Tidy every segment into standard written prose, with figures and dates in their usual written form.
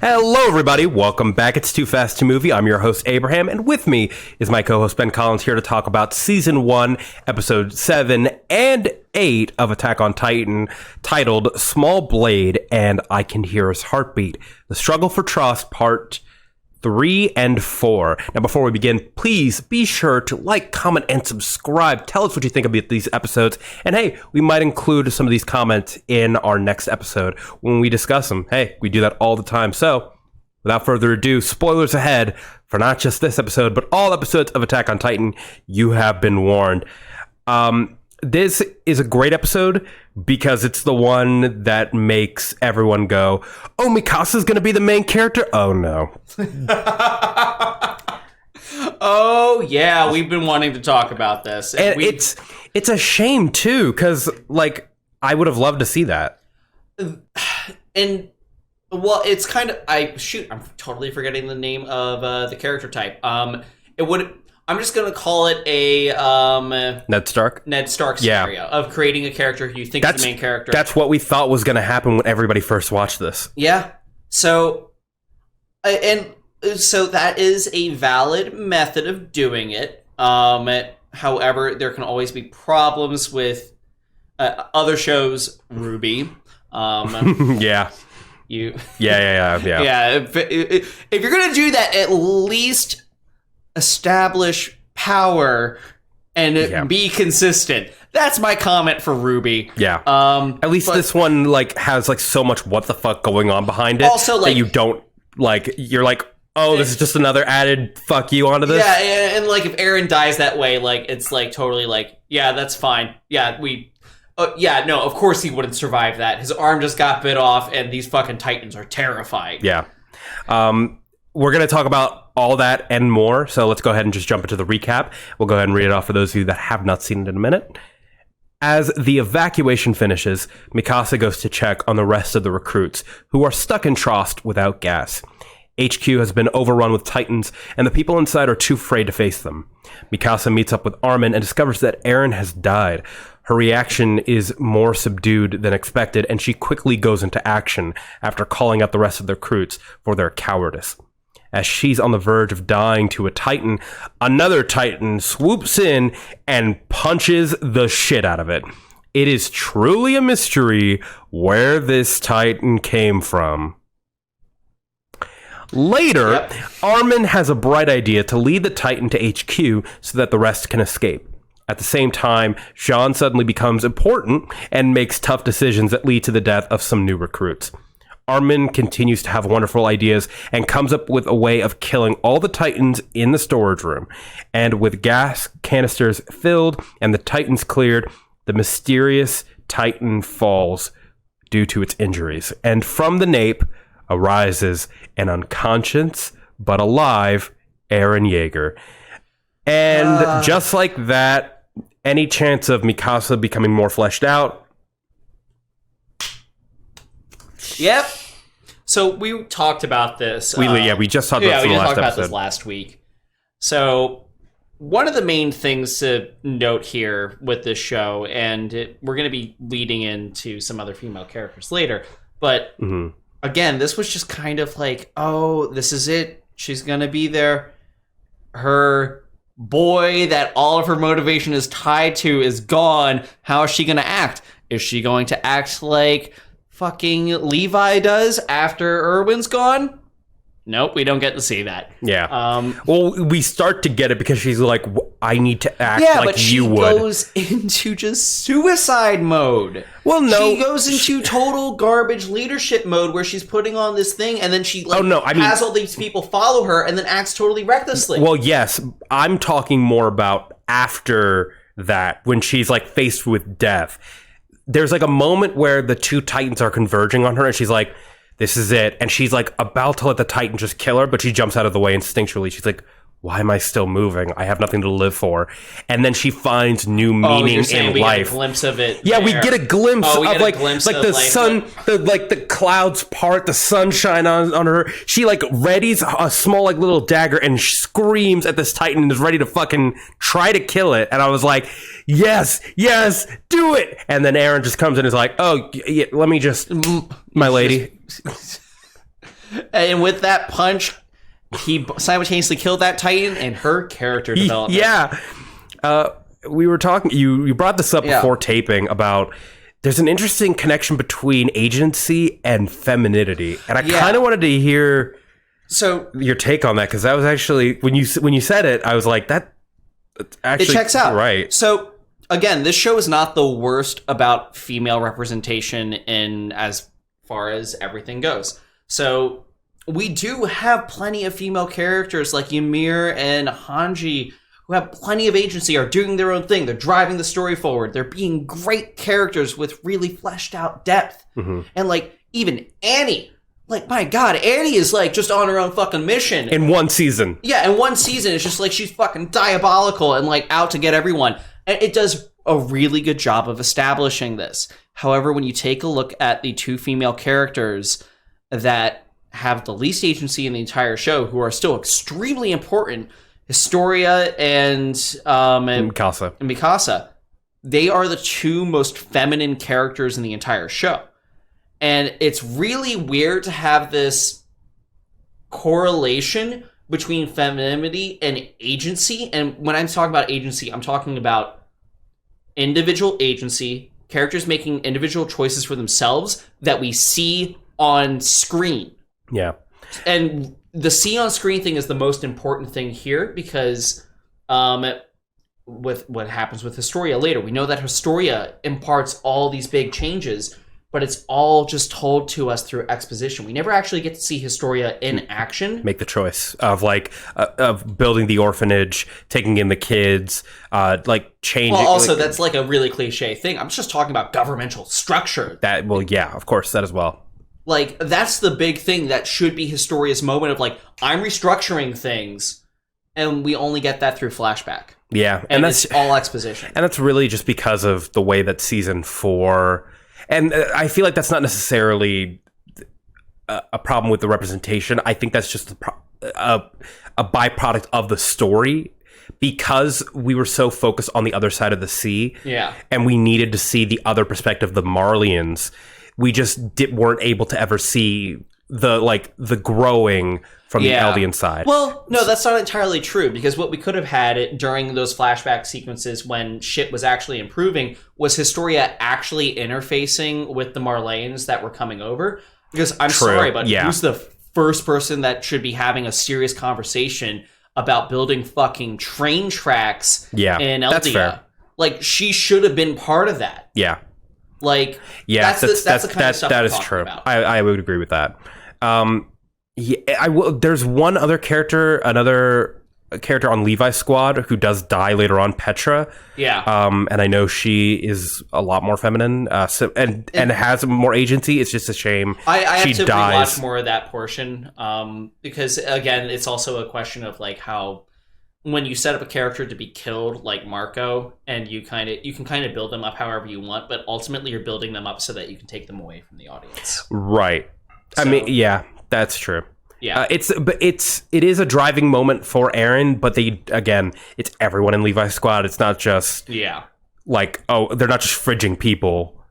Hello, everybody. Welcome back. It's Too Fast to Movie. I'm your host, Abraham, and with me is my co-host, Ben Collins, here to talk about Season 1, Episode 7 and 8 of Attack on Titan, titled Small Blade and I Can Hear His Heartbeat. The Struggle for Trust, Part 3 and 4. Now, before we begin, please be sure to like, comment, and subscribe. Tell us what you think about these episodes. And hey, we might include some of these comments in our next episode when we discuss them. Hey, we do that all the time. So, without further ado, spoilers ahead for not just this episode, but all episodes of Attack on Titan. You have been warned. This is a great episode because it's the one that makes everyone go, oh, Mikasa's going to be the main character? Oh, no. Oh, yeah, we've been wanting to talk about this. And it's a shame, too, because, like, I would have loved to see that. And, well, it's kind of... I'm totally forgetting the name of the character type. I'm just going to call it a... Ned Stark? Ned Stark scenario of creating a character who you think is the main character. That's what we thought was going to happen when everybody first watched this. Yeah. So that is a valid method of doing it. However, there can always be problems with other shows, RWBY. Yeah. Yeah. If you're going to do that, at least... establish power and be consistent. That's my comment for RWBY. Yeah. At least this one has so much what the fuck going on behind it. Also, that you don't you're like, oh, this is just another added fuck you onto this. Yeah, and if Eren dies that way, it's totally yeah, that's fine. Yeah, no, of course he wouldn't survive that. His arm just got bit off, and these fucking Titans are terrifying. Yeah. We're going to talk about all that and more, so let's go ahead and just jump into the recap. We'll go ahead and read it off for those of you that have not seen it in a minute. As the evacuation finishes, Mikasa goes to check on the rest of the recruits, who are stuck in Trost without gas. HQ has been overrun with Titans, and the people inside are too afraid to face them. Mikasa meets up with Armin and discovers that Eren has died. Her reaction is more subdued than expected, and she quickly goes into action after calling out the rest of the recruits for their cowardice. As she's on the verge of dying to a Titan, another Titan swoops in and punches the shit out of it. It is truly a mystery where this Titan came from. Later, Armin has a bright idea to lead the Titan to HQ so that the rest can escape. At the same time, Jean suddenly becomes important and makes tough decisions that lead to the death of some new recruits. Armin continues to have wonderful ideas and comes up with a way of killing all the Titans in the storage room. And with gas canisters filled and the Titans cleared, the mysterious Titan falls due to its injuries. And from the nape arises an unconscious but alive Eren Yeager. And just like that, any chance of Mikasa becoming more fleshed out? Yep. So we talked about this. We just talked about this last episode. This last week. So one of the main things to note here with this show, and we're going to be leading into some other female characters later, but again, this was just kind of oh, this is it. She's going to be there. Her boy that all of her motivation is tied to is gone. How is she going to act? Is she going to act like fucking Levi does after Erwin's gone? Nope, we don't get to see that. Yeah. Well, we start to get it because she's like, I need to act like you would. Yeah, but she goes into just suicide mode. Well, no. She goes into total garbage leadership mode where she's putting on this thing and then she has all these people follow her and then acts totally recklessly. Well, yes. I'm talking more about after that when she's faced with death. There's a moment where the two Titans are converging on her and she's like, this is it. And she's about to let the Titan just kill her, but she jumps out of the way instinctually. She's like, why am I still moving? I have nothing to live for. And then she finds new meaning in life. Get a glimpse of it. Yeah, we get a glimpse of the sun, the clouds part, the sunshine on her. She readies a small little dagger and screams at this Titan and is ready to fucking try to kill it. And I was like, yes, do it. And then Eren just comes in and is like, oh, yeah, let me just, my lady. And with that punch, he simultaneously killed that Titan and her character development. Yeah. We were talking, you brought this up before taping about there's an interesting connection between agency and femininity. And I kind of wanted to hear your take on that, because that was actually, when you said it, I was like, that actually, it checks out. Right. So, again, this show is not the worst about female representation in as far as everything goes. So we do have plenty of female characters like Ymir and Hanji who have plenty of agency, are doing their own thing. They're driving the story forward. They're being great characters with really fleshed out depth. Mm-hmm. And like even Annie, like my God, Annie is like just on her own fucking mission. In one season. Yeah, in one season, it's just like she's fucking diabolical and like out to get everyone. And it does a really good job of establishing this. However, when you take a look at the two female characters that have the least agency in the entire show, who are still extremely important, Historia and Mikasa, they are the two most feminine characters in the entire show. And it's really weird to have this correlation between femininity and agency. And when I'm talking about agency, I'm talking about individual agency, characters making individual choices for themselves that we see on screen. Yeah. And the see on screen thing is the most important thing here, because with what happens with Historia later, we know that Historia imparts all these big changes, but it's all just told to us through exposition. We never actually get to see Historia in action. Make the choice of like of building the orphanage, taking in the kids, like changing. Well, also that's like a really cliche thing. I'm just talking about governmental structure. That, well, yeah, of course, that as well. Like, that's the big thing that should be Historia's moment of, like, I'm restructuring things, and we only get that through flashback. Yeah. And that's all exposition. And that's really just because of the way that season 4... And I feel like that's not necessarily a problem with the representation. I think that's just a byproduct of the story, because we were so focused on the other side of the sea. Yeah. And we needed to see the other perspective, the Marleyans. We just weren't able to ever see the growing from the Eldian side. Well, no, that's not entirely true, because what we could have had during those flashback sequences when shit was actually improving was Historia actually interfacing with the Marleyans that were coming over. Because I'm sorry, but who's the first person that should be having a serious conversation about building fucking train tracks in Eldia? That's fair. Like, she should have been part of that. Yeah. Like, yeah, that's the kind of stuff that we're is talking true. about. I would agree with that. There's one other character, another character on Levi's squad who does die later on, Petra. Yeah. And I know she is a lot more feminine, and has more agency. It's just a shame I have to dies. rewatch more of that portion, because again, it's also a question of like how, when you set up a character to be killed like Marco, and you can kind of build them up however you want, but ultimately you're building them up so that you can take them away from the audience. Right. So, I mean, yeah, that's true. Yeah. It is a driving moment for Eren, but it's everyone in Levi's squad. It's not just like, oh, they're not just fridging people,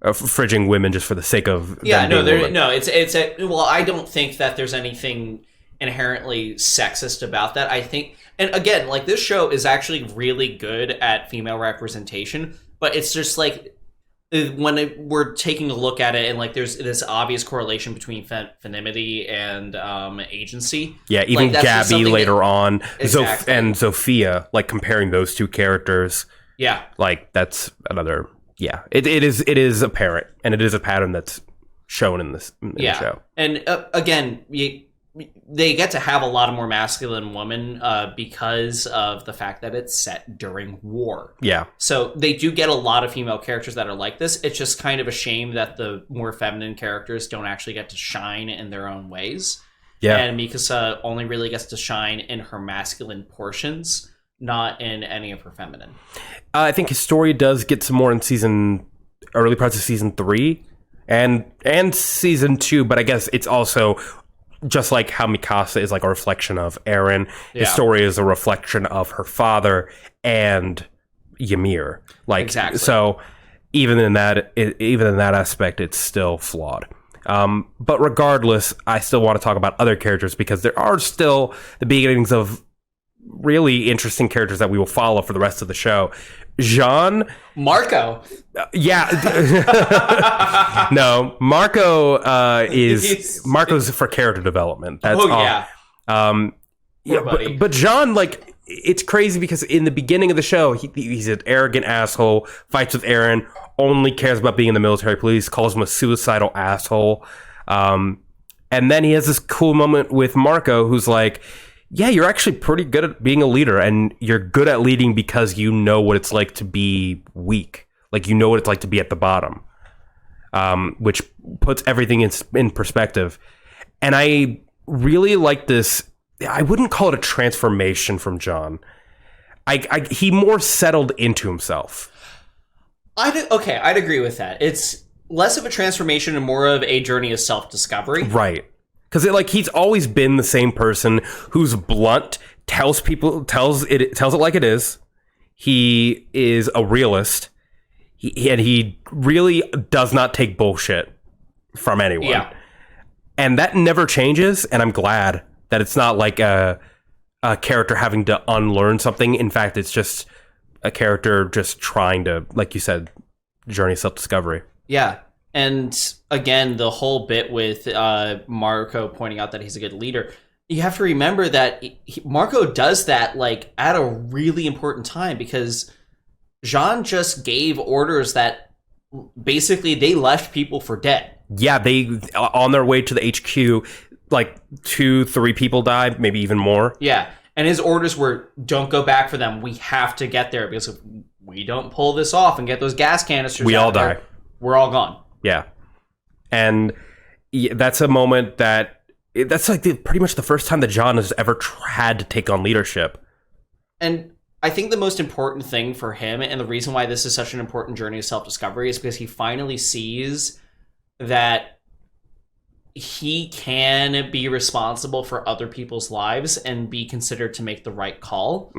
fridging women just for the sake of well, I don't think that there's anything inherently sexist about that. I think, and again, like, this show is actually really good at female representation, but it's just like when we're taking a look at it, and like there's this obvious correlation between femininity and agency. Yeah, even like, Gabby later on, exactly. And Zofia, like comparing those two characters. Yeah, like that's another. Yeah, it is apparent, and it is a pattern that's shown in the show. And again, they get to have a lot of more masculine women because of the fact that it's set during war. Yeah. So they do get a lot of female characters that are like this. It's just kind of a shame that the more feminine characters don't actually get to shine in their own ways. Yeah. And Mikasa only really gets to shine in her masculine portions, not in any of her feminine. I think Historia does get some more in early parts of season 3 and season 2, but I guess it's also just like how Mikasa is like a reflection of Eren, Historia is a reflection of her father and Ymir. Like, exactly. So even in that aspect, it's still flawed. But regardless, I still want to talk about other characters because there are still the beginnings of really interesting characters that we will follow for the rest of the show. Jean. Marco. Yeah. No, Marco's for character development. That's all. Yeah. But Jean, like, it's crazy because in the beginning of the show, he's an arrogant asshole, fights with Eren, only cares about being in the military police, calls him a suicidal asshole. And then he has this cool moment with Marco, who's like, yeah, you're actually pretty good at being a leader, and you're good at leading because you know what it's like to be weak. Like, you know what it's like to be at the bottom, which puts everything in perspective. And I really like this. I wouldn't call it a transformation from John. He more settled into himself. I'd agree with that. It's less of a transformation and more of a journey of self-discovery. Right. Because he's always been the same person who's blunt, tells it like it is. He is a realist. He really does not take bullshit from anyone. Yeah. And that never changes, and I'm glad that it's not like a character having to unlearn something. In fact, it's just a character just trying to, like you said, journey of self-discovery. Yeah. And again, the whole bit with Marco pointing out that he's a good leader, you have to remember that Marco does that like at a really important time because Jean just gave orders that basically they left people for dead. Yeah, they on their way to the HQ, like 2-3 people died, maybe even more. Yeah, and his orders were, don't go back for them. We have to get there because if we don't pull this off and get those gas canisters, we all die. We're all gone. Yeah. And that's a moment that's like pretty much the first time that John has ever had to take on leadership. And I think the most important thing for him, and the reason why this is such an important journey of self-discovery, is because he finally sees that he can be responsible for other people's lives and be considered to make the right call,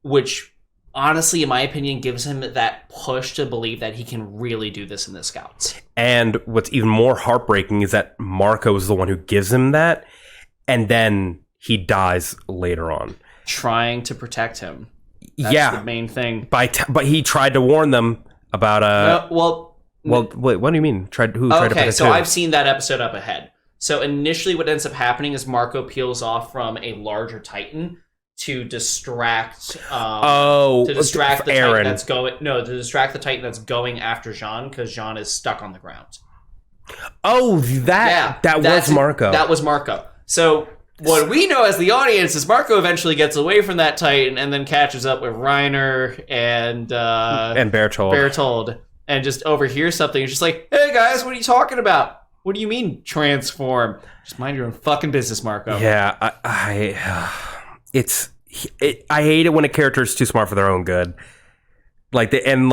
which honestly, in my opinion, gives him that push to believe that he can really do this in the Scouts. And what's even more heartbreaking is that Marco is the one who gives him that, and then he dies later on. Trying to protect him. That's the main thing. But he tried to warn them about... Well, wait, what do you mean? Tried to protect Okay, so who? I've seen that episode up ahead. So initially what ends up happening is Marco peels off from a larger Titan to distract the Titan that's going after Jean, because Jean is stuck on the ground. Oh, that was Marco. That was Marco. So what we know as the audience is Marco eventually gets away from that Titan and then catches up with Reiner and Bertolt and just overhears something. It's just like, hey guys, what are you talking about? What do you mean transform? Just mind your own fucking business, Marco. Yeah, I hate it when a character is too smart for their own good. And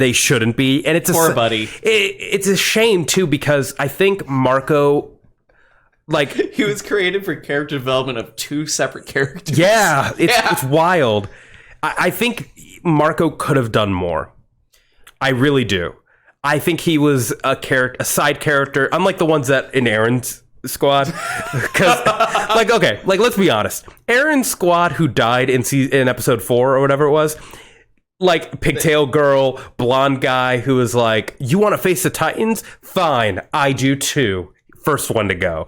they shouldn't be. And it's poor buddy. It's a shame too, because I think Marco, he was created for character development of 2 separate characters. Yeah, it's wild. I think Marco could have done more. I really do. I think he was a side character, unlike the ones that in Eren's squad. Because, let's be honest. Eren's squad, who died in episode 4 or whatever it was, pigtail girl, blonde guy who was like, you want to face the Titans? Fine, I do too. First one to go.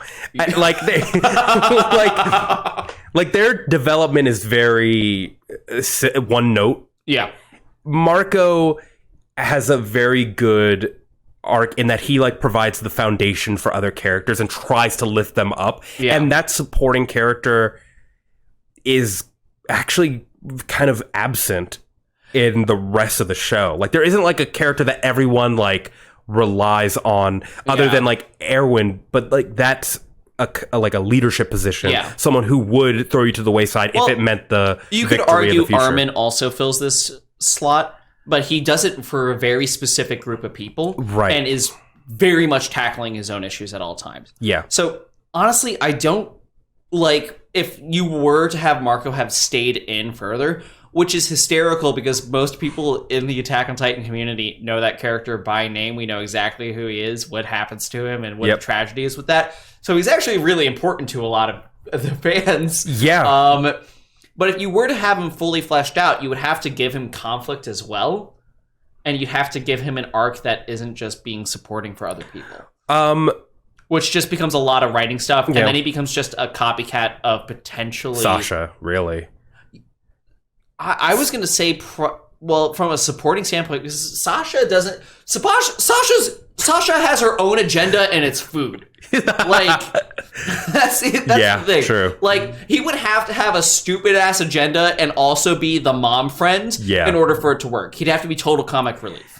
Their development is very one note. Yeah. Marco has a very good arc in that he provides the foundation for other characters and tries to lift them up. Yeah. And that supporting character is actually kind of absent in the rest of the show. There isn't a character that everyone relies on other than Erwin, but that's a leadership position. Yeah. Someone who would throw you to the wayside if it meant the you could argue Armin also fills this slot, but he does it for a very specific group of people, right? And is very much tackling his own issues at all times. Yeah. So honestly, I don't if you were to have Marco have stayed in further, which is hysterical because most people in the Attack on Titan community know that character by name. We know exactly who he is, what happens to him, and what the tragedy is with that. So he's actually really important to a lot of the fans. Yeah. But if you were to have him fully fleshed out, you would have to give him conflict as well. And you'd have to give him an arc that isn't just being supporting for other people. Which just becomes a lot of writing stuff. And then he becomes just a copycat of potentially... Sasha, really. I was going to say... from a supporting standpoint, because Sasha doesn't... Sasha has her own agenda, and it's food. Like, that's the thing. True. Like, he would have to have a stupid-ass agenda and also be the mom friend in order for it to work. He'd have to be total comic relief.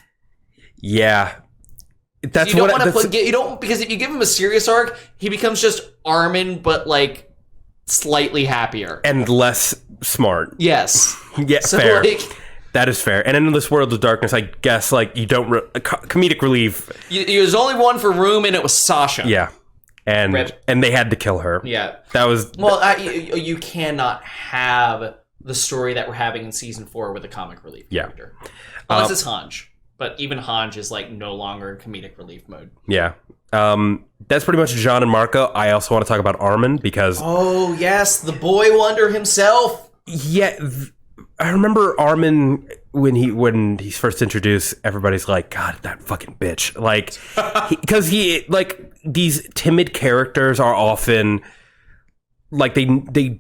Yeah. That's you don't want to because if you give him a serious arc, he becomes just Armin, but, like, slightly happier. And less smart. Yes. Yeah, so, fair. Like, that is fair. And in this world of darkness, I guess, like, you don't... comedic relief. There's only one for room, and it was Sasha. Yeah. And they had to kill her. Yeah. That was... Well, you cannot have the story that we're having in season 4 with a comic relief character. Unless it's Hanj. But even Hanj is, like, no longer in comedic relief mode. Yeah. That's pretty much Jean and Marco. I also want to talk about Armin, because... Oh, yes. The boy wonder himself. Yeah. I remember Armin when he's first introduced. Everybody's like, "God, that fucking bitch!" Like, because like these timid characters are often like they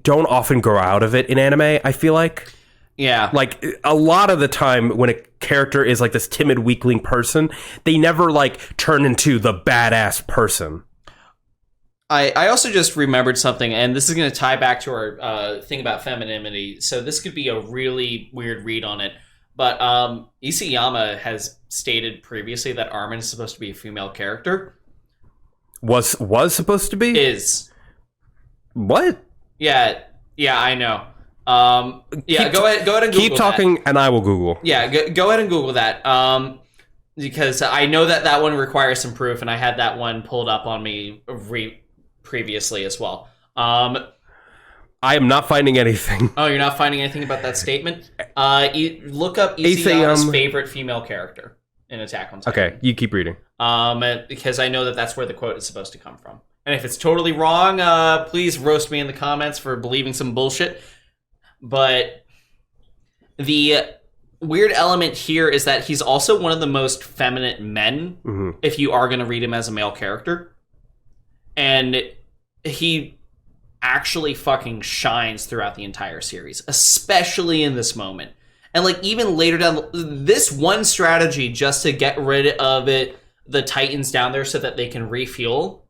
don't often grow out of it in anime. I feel like, like a lot of the time when a character is like this timid weakling person, they never like turn into the badass person. I also just remembered something, and this is going to tie back to our thing about femininity. So this could be a really weird read on it. But Isayama has stated previously that Armin is supposed to be a female character. Was supposed to be? Is. What? Yeah, I know. Go ahead and Google keep talking, and I will Google. Yeah, go ahead and Google that. Because I know that one requires some proof, and I had that one pulled up on me previously as well. I am not finding anything. Oh, you're not finding anything about that statement? Look up Isayama's favorite female character in Attack on Titan. Okay, you keep reading. Because I know that's where the quote is supposed to come from. And if it's totally wrong, please roast me in the comments for believing some bullshit. But the weird element here is that he's also one of the most feminine men, if you are going to read him as a male character. And he actually fucking shines throughout the entire series, especially in this moment. And like even later down, this one strategy just to get rid of the Titans down there so that they can refuel,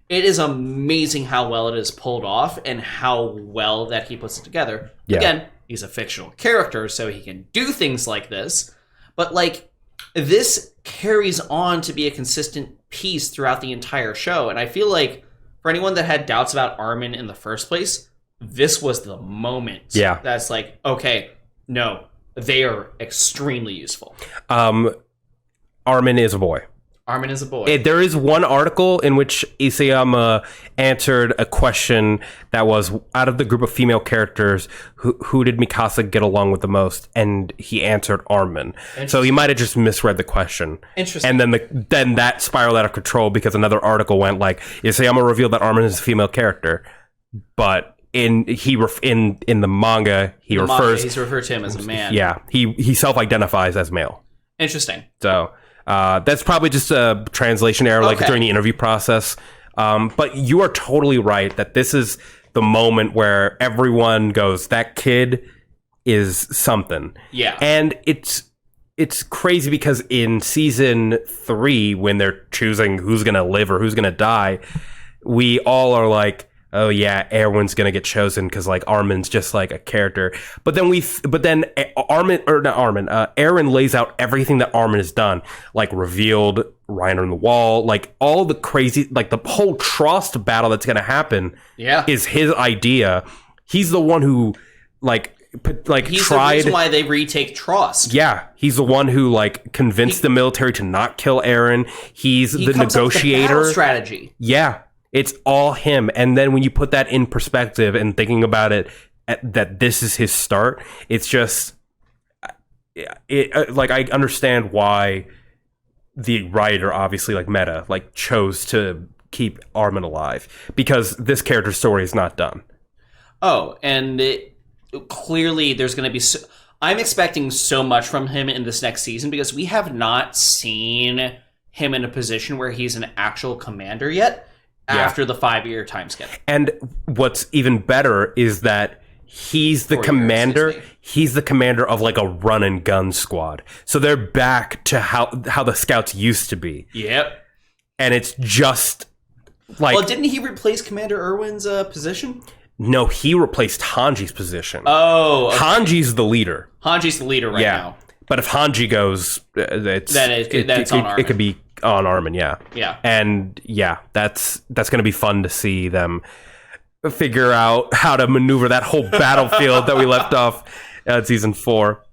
it is amazing how well it is pulled off and how well that he puts it together. Yeah. Again, he's a fictional character, so he can do things like this. But like this carries on to be a consistent piece throughout the entire show. And I feel like for anyone that had doubts about Armin in the first place, this was the moment. Yeah. That's like, okay, no, they are extremely useful. Armin is a boy. Armin is a boy. There is one article in which Isayama answered a question that was, out of the group of female characters, who did Mikasa get along with the most? And he answered Armin. So he might have just misread the question. Interesting. And then that spiraled out of control because another article went like, Isayama revealed that Armin is a female character. But in the manga, he's referred to him as a man. Yeah, he self-identifies as male. Interesting. So... that's probably just a translation error, like during the interview process. But you are totally right that this is the moment where everyone goes, that kid is something. Yeah. And it's crazy because in season 3, when they're choosing who's going to live or who's going to die, we all are like, oh yeah, Erwin's gonna get chosen because like Armin's just like a character. But then Aaron lays out everything that Armin has done, like revealed Reiner on the wall, like all the crazy, like the whole Trost battle that's gonna happen. Yeah, is his idea. He's the one who he's the reason why they retake Trost. Yeah, he's the one who like convinced the military to not kill Aaron. He the negotiator. Up with the battle strategy. Yeah. It's all him. And then when you put that in perspective and thinking about it, that this is his start, it's just like I understand why the writer, obviously like Meta, like chose to keep Armin alive, because this character's story is not done. Oh, and clearly there's going to be... I'm expecting so much from him in this next season, because we have not seen him in a position where he's an actual commander yet after the 5-year time skip. And what's even better is that he's the commander. He's the commander of like a run and gun squad. So they're back to how the scouts used to be. Yep. And it's just like... Well, didn't he replace Commander Irwin's position? No, he replaced Hanji's position. Oh, okay. Hanji's the leader. Hanji's the leader right now. But if Hanji goes, it's on Armin. It could be on Armin, yeah. And that's going to be fun to see them figure out how to maneuver that whole battlefield that we left off at season 4.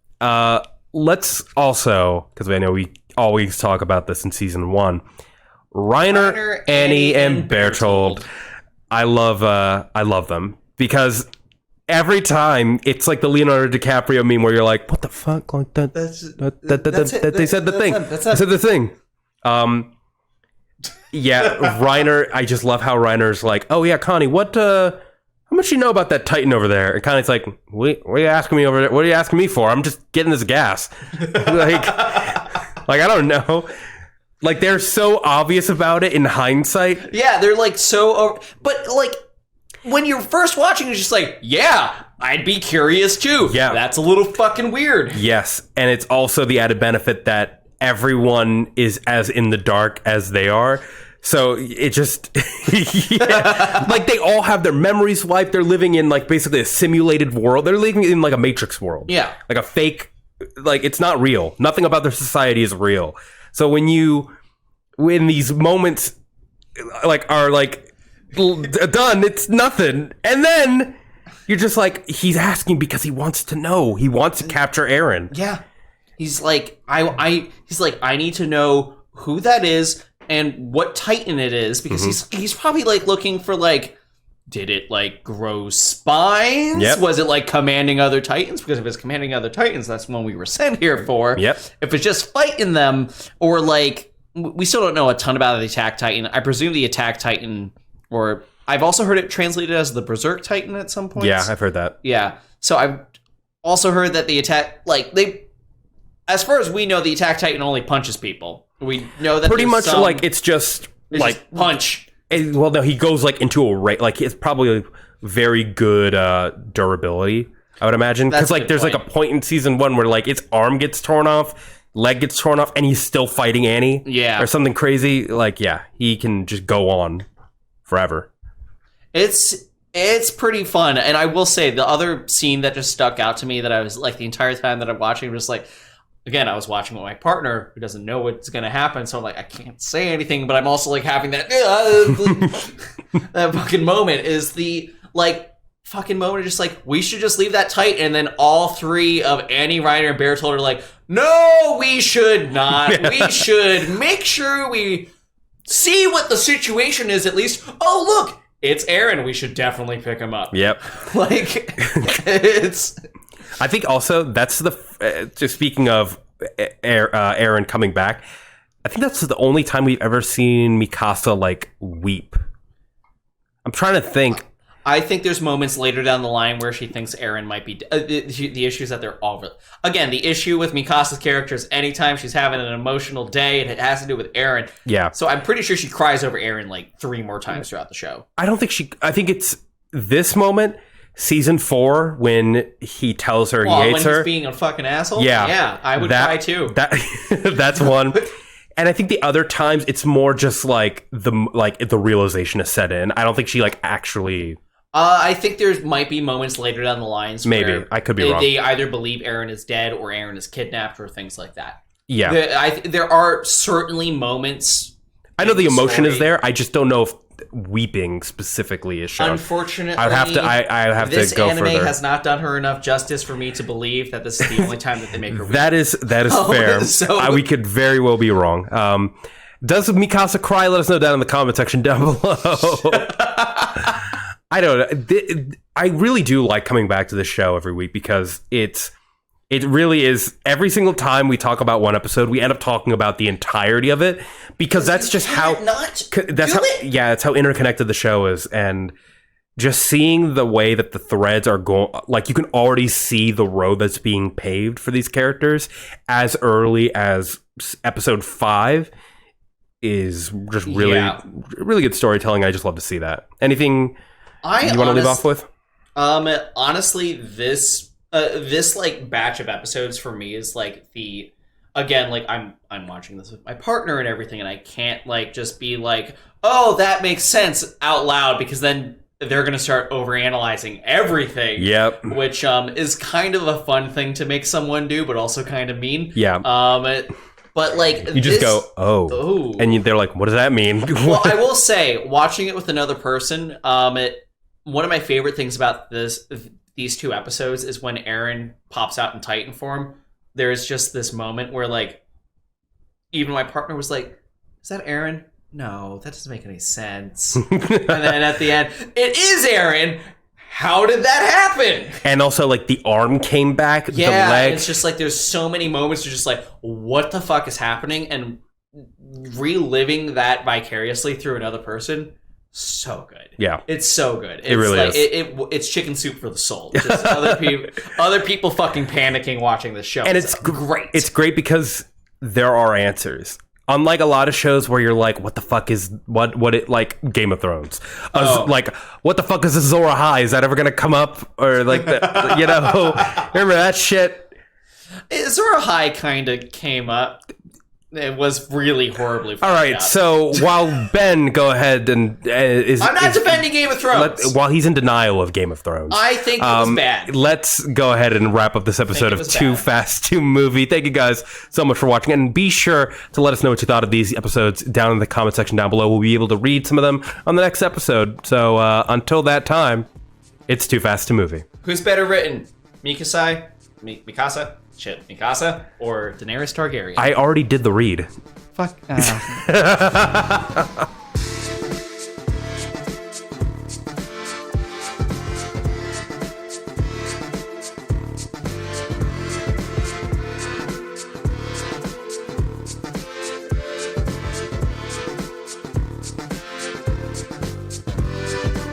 Let's also, because I know we always talk about this in season 1, Reiner, Annie, and Bertolt. I love them, because every time it's like the Leonardo DiCaprio meme where you're like, what the fuck? Like they said the thing. They said the thing. Reiner, I just love how Reiner's like, oh yeah, Connie, how much you know about that Titan over there? And Connie's like, what are you asking me over there? What are you asking me for? I'm just getting this gas. like I don't know. Like, they're so obvious about it in hindsight. Yeah, they're like so... But like, when you're first watching, it's just like, yeah, I'd be curious too. Yeah. That's a little fucking weird. Yes, and it's also the added benefit that everyone is as in the dark as they are. So it just... Like, they all have their memories wiped. They're living in, like, basically a simulated world. They're living in, like, a Matrix world. Yeah. Like a fake... Like, it's not real. Nothing about their society is real. So when these moments like are like done, it's nothing, and then you're just like, he's asking because he wants to know. He wants to capture Eren. Yeah, he's like, I need to know who that is and what Titan it is, because he's probably like looking for like, did it like grow spines? Yep. Was it like commanding other Titans? Because if it's commanding other Titans, that's what we were sent here for. Yep. If it's just fighting them, or like, we still don't know a ton about the Attack Titan. I presume the Attack Titan, or I've also heard it translated as the Berserk Titan at some point. Yeah, I've heard that. Yeah. So I've also heard that the Attack, like, as far as we know, the Attack Titan only punches people. We know that pretty much like it's just like just punch. Well, no, he goes like into a rate. Like, it's probably very good durability, I would imagine. Because like there's like a point in season 1 where like its arm gets torn off, leg gets torn off, and he's still fighting Annie. Yeah. Or something crazy. Like, yeah, he can just go on forever. It's pretty fun. And I will say, the other scene that just stuck out to me that I was like, the entire time that I'm watching, was like, again, I was watching with my partner who doesn't know what's going to happen. So I'm like, I can't say anything, but I'm also like having that, that fucking moment is the like fucking moment of just like, we should just leave that tight. And then all 3 of Annie, Reiner, and Bertolt are like, no, we should not. We should make sure we see what the situation is at least. Oh, look, it's Eren. We should definitely pick him up. Yep. Like, it's... I think also that's just speaking of Eren coming back, I think that's the only time we've ever seen Mikasa like weep. I'm trying to think. I think there's moments later down the line where she thinks Eren might be... the issue is that they're all... Again, the issue with Mikasa's character is anytime she's having an emotional day, and it has to do with Eren. Yeah. So I'm pretty sure she cries over Eren like 3 more times throughout the show. I think it's this moment... Season 4, when he tells her he hates her. When he's being a fucking asshole? Yeah. Yeah, I would cry too. That's one. And I think the other times, it's more just like the realization is set in. I don't think she like actually... I think there might be moments later down the lines maybe. where I could be wrong. They either believe Eren is dead or Eren is kidnapped or things like that. Yeah. There are certainly moments... I know the emotion is there. I just don't know if weeping specifically is shown. Unfortunately, I would have to go further. This anime has not done her enough justice for me to believe that this is the only time that they make her weep. That is fair. So, we could very well be wrong. Does Mikasa cry? Let us know down in the comment section down below. I don't know. I really do like coming back to the show every week because it's It really is. Every single time we talk about one episode, we end up talking about the entirety of it because that's just how that's how interconnected the show is, and just seeing the way that the threads are going, like you can already see the road that's being paved for these characters as early as episode 5 is just really good storytelling. I just love to see that. Anything you want to leave off with? Honestly, this like batch of episodes for me is like I'm watching this with my partner and everything, and I can't like just be like, oh, that makes sense out loud, because then they're going to start overanalyzing everything. Yep. Which is kind of a fun thing to make someone do, but also kind of mean. Yeah. But like you just go, oh, and they're like, what does that mean? Well, I will say, watching it with another person, one of my favorite things about these 2 episodes is when Eren pops out in Titan form. There's just this moment where like even my partner was like, "Is that Eren?" No, that doesn't make any sense. And then at the end, it is Eren. How did that happen? And also, like, the arm came back, the leg. It's just like there's so many moments you're just like, what the fuck is happening? And reliving that vicariously through another person, so good. Yeah. It's so good. It's really like, is. It's chicken soup for the soul. Just other people fucking panicking watching the show. And it's great. It's great because there are answers. Unlike a lot of shows where you're like, what the fuck is what it like Game of Thrones? Like, what the fuck is Azor Ahai? Is that ever gonna come up? Or like remember that shit? Azor Ahai kind of came up. It was really horribly all right, up. So while Ben, go ahead and I'm not defending Game of Thrones. While he's in denial of Game of Thrones, I think it was bad. Let's go ahead and wrap up this episode of Too Fast, Too Movie. Thank you guys so much for watching, and be sure to let us know what you thought of these episodes down in the comment section down below. We'll be able to read some of them on the next episode. So until that time, it's Too Fast, Too Movie. Who's better written, Mikasa? Mikasa or Daenerys Targaryen? I already did the read. Fuck.